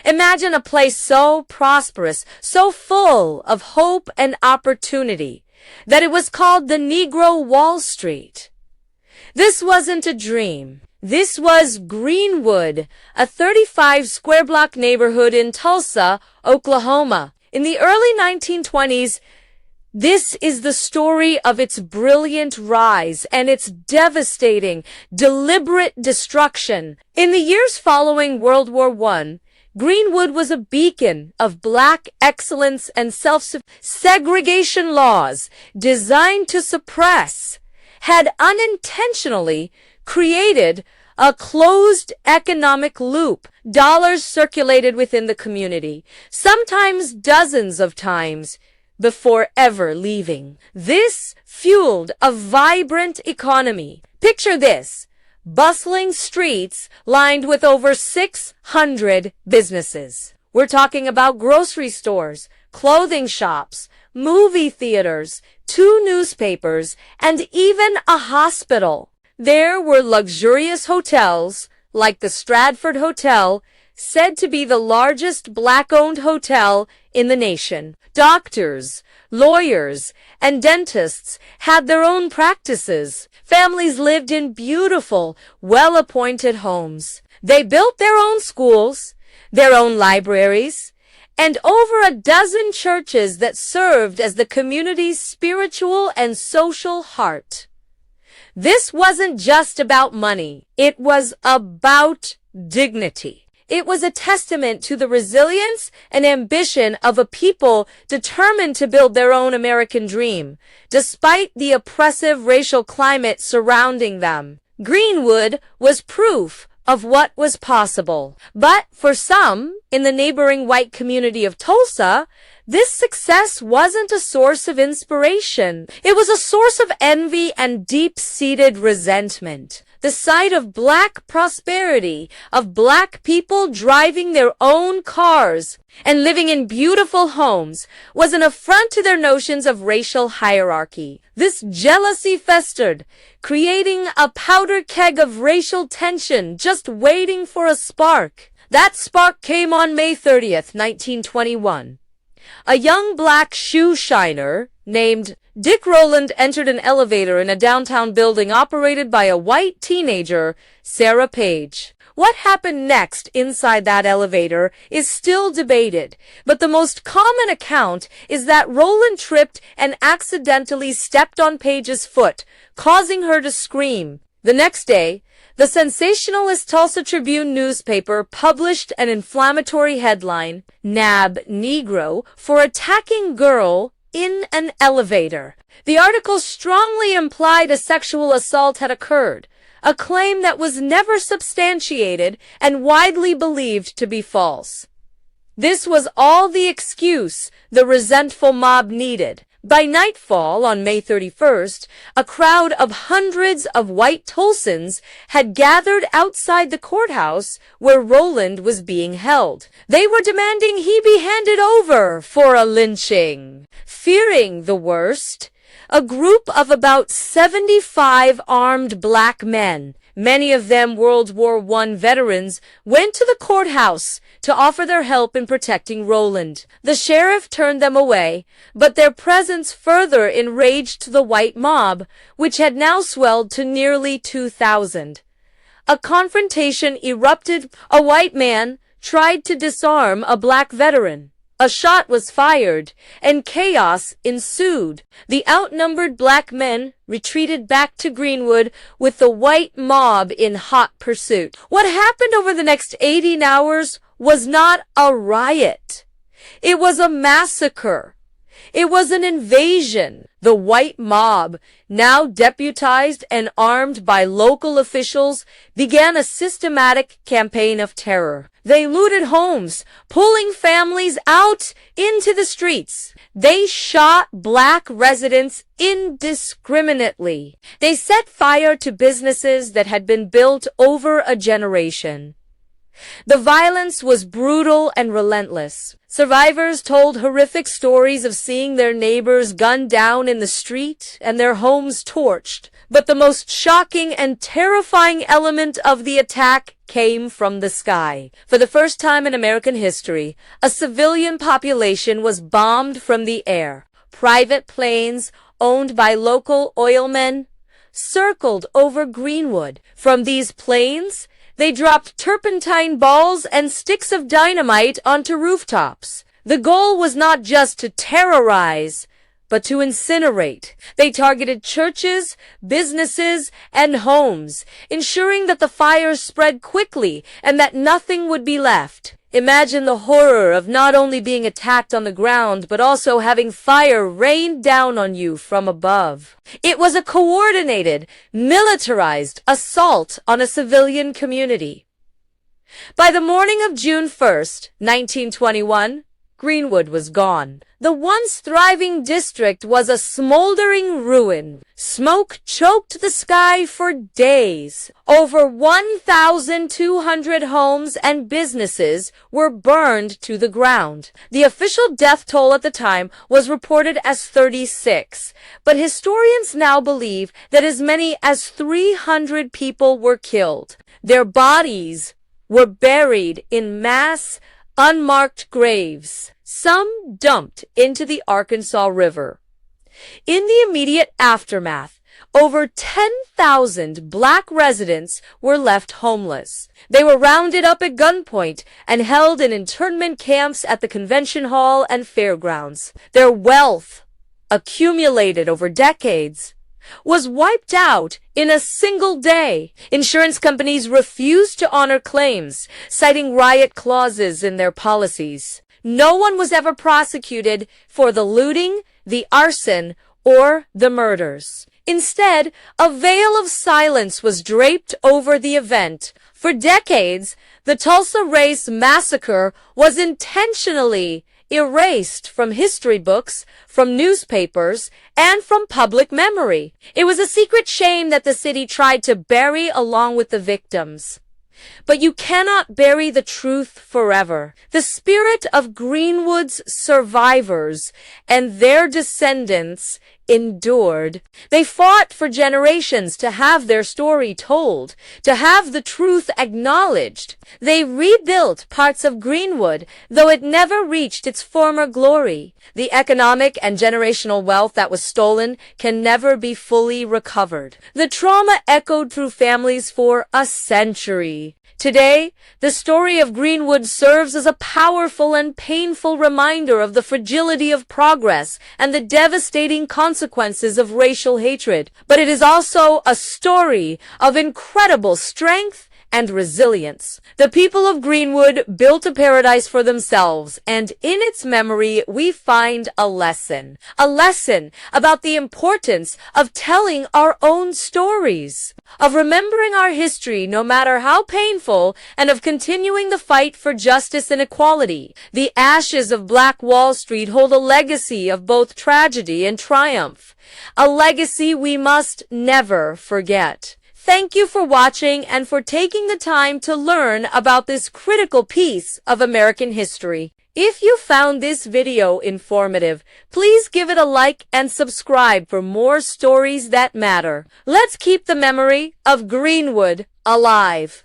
Imagine a place so prosperous, so full of hope and opportunity, that it was called the Negro Wall Street. This wasn't a dream. This was Greenwood, a 35 square block neighborhood in Tulsa, Oklahoma. In the early 1920s, this is the story of its brilliant rise and its devastating, deliberate destruction. In the years following World War I, Greenwood was a beacon of black excellence and segregation laws designed to suppress had unintentionally created a closed economic loop. Dollars circulated within the community, sometimes dozens of times, before ever leaving. This fueled a vibrant economy. Picture this: bustling streets lined with over 600 businesses. We're talking about grocery stores, clothing shops, movie theaters, 2 newspapers, and even a hospital. There were luxurious hotels, like the Stratford Hotel, said to be the largest black-owned hotel in the nation. Doctors, lawyers, and dentists had their own practices. Families lived in beautiful, well-appointed homes. They built their own schools, their own libraries, and over a dozen churches that served as the community's spiritual and social heart. This wasn't just about money. It was about dignity. It was a testament to the resilience and ambition of a people determined to build their own American dream, despite the oppressive racial climate surrounding them. Greenwood was proof of what was possible. But for some, in the neighboring white community of Tulsa, this success wasn't a source of inspiration. It was a source of envy and deep-seated resentment. The sight of black prosperity, of black people driving their own cars and living in beautiful homes, was an affront to their notions of racial hierarchy. This jealousy festered, creating a powder keg of racial tension just waiting for a spark. That spark came on May 30th, 1921. A young black shoe shiner named Dick Rowland entered an elevator in a downtown building operated by a white teenager, Sarah Page. What happened next inside that elevator is still debated, but the most common account is that Rowland tripped and accidentally stepped on Page's foot, causing her to scream. The next day, the sensationalist Tulsa Tribune newspaper published an inflammatory headline, "Nab Negro for attacking girl in an elevator." The article strongly implied a sexual assault had occurred, a claim that was never substantiated and widely believed to be false. This was all the excuse the resentful mob needed. By nightfall on May 31st, a crowd of hundreds of white Tulsans had gathered outside the courthouse where Rowland was being held. They were demanding he be handed over for a lynching. Fearing the worst, a group of about 75 armed black men, many of them World War I veterans, went to the courthouse to offer their help in protecting Rowland. The sheriff turned them away, but their presence further enraged the white mob, which had now swelled to nearly 2,000. A confrontation erupted. A white man tried to disarm a black veteran. A shot was fired, and chaos ensued. The outnumbered black men retreated back to Greenwood with the white mob in hot pursuit. What happened over the next 18 hours was not a riot. It was a massacre. It was an invasion. The white mob, now deputized and armed by local officials, began a systematic campaign of terror. They looted homes, pulling families out into the streets. They shot black residents indiscriminately. They set fire to businesses that had been built over a generation. The violence was brutal and relentless. Survivors told horrific stories of seeing their neighbors gunned down in the street and their homes torched. But the most shocking and terrifying element of the attack came from the sky. For the first time in American history, a civilian population was bombed from the air. Private planes, owned by local oilmen, circled over Greenwood. From these planes, they dropped turpentine balls and sticks of dynamite onto rooftops. The goal was not just to terrorize, but to incinerate. They targeted churches, businesses, and homes, ensuring that the fire spread quickly and that nothing would be left. Imagine the horror of not only being attacked on the ground, but also having fire rain down on you from above. It was a coordinated, militarized assault on a civilian community. By the morning of June 1st, 1921, Greenwood was gone. The once thriving district was a smoldering ruin. Smoke choked the sky for days. Over 1,200 homes and businesses were burned to the ground. The official death toll at the time was reported as 36, but historians now believe that as many as 300 people were killed. Their bodies were buried in mass, unmarked graves, some dumped into the Arkansas River. In the immediate aftermath, over 10,000 black residents were left homeless. They were rounded up at gunpoint and held in internment camps at the convention hall and fairgrounds. Their wealth, accumulated over decades, was wiped out in a single day. Insurance companies refused to honor claims, citing riot clauses in their policies. No one was ever prosecuted for the looting, the arson, or the murders. Instead, a veil of silence was draped over the event. For decades, the Tulsa Race Massacre was intentionally erased from history books, from newspapers, and from public memory. It was a secret shame that the city tried to bury along with the victims. But you cannot bury the truth forever. The spirit of Greenwood's survivors and their descendants endured. They fought for generations to have their story told, to have the truth acknowledged. They rebuilt parts of Greenwood, though it never reached its former glory. The economic and generational wealth that was stolen can never be fully recovered. The trauma echoed through families for a century. Today, the story of Greenwood serves as a powerful and painful reminder of the fragility of progress and the devastating consequences of racial hatred. But it is also a story of incredible strength and resilience. The people of Greenwood built a paradise for themselves, and in its memory we find a lesson about the importance of telling our own stories, of remembering our history no matter how painful, and of continuing the fight for justice and equality. The ashes of Black Wall Street hold a legacy of both tragedy and triumph, a legacy we must never forget. Thank you for watching and for taking the time to learn about this critical piece of American history. If you found this video informative, please give it a like and subscribe for more stories that matter. Let's keep the memory of Greenwood alive.